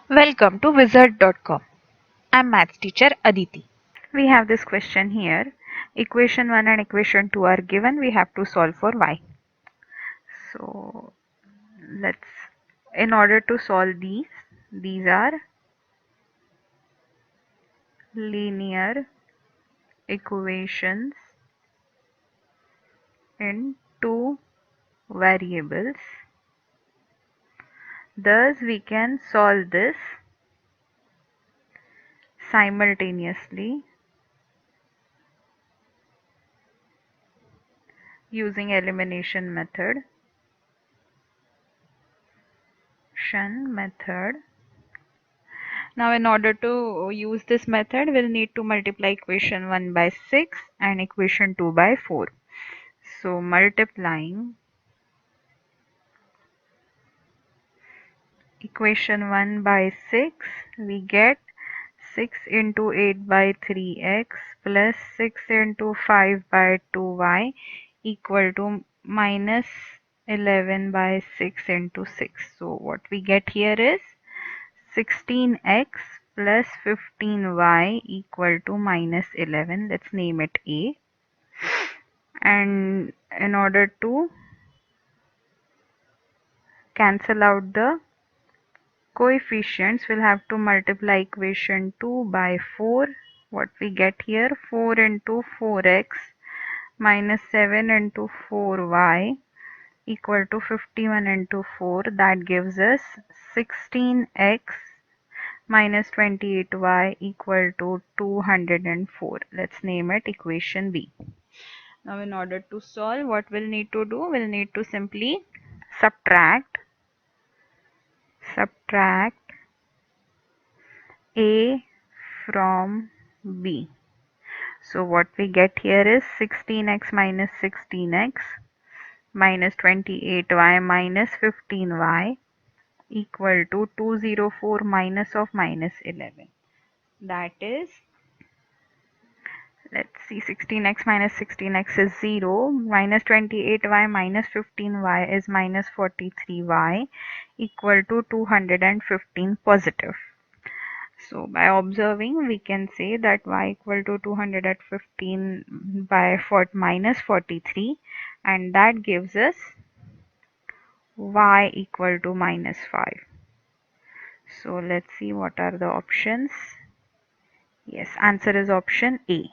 Welcome to Wizard.com. I'm maths teacher Aditi. We have this question here. Equation 1 and equation 2 are given. We have to solve for y. So let's, in order to solve these are linear equations in two variables. Thus we can solve this simultaneously using elimination method. Now in order to use this method, we'll need to multiply equation 1 by 6 and equation 2 by 4. So multiplying equation 1 by 6, we get 6 into 8 by 3x plus 6 into 5 by 2y equal to minus 11 by 6 into 6. So what we get here is 16x plus 15y equal to minus 11. Let's name it A. And in order to cancel out the coefficients, we'll have to multiply equation 2 by 4. What we get here, 4 into 4x minus 7 into 4y equal to 51 into 4. That gives us 16x minus 28y equal to 204. Let's name it equation B. Now in order to solve, what we'll need to do, we'll need to simply subtract A from B. So what we get here is 16x minus 16x minus 28y minus 15y equal to 204 minus of minus 11. That is, let's see, 16x minus 16x is 0, minus 28y minus 15y is minus 43y equal to 215 positive. So by observing, we can say that y equal to 215 by minus 43, and that gives us y equal to minus 5. So let's see what are the options. Yes, answer is option A.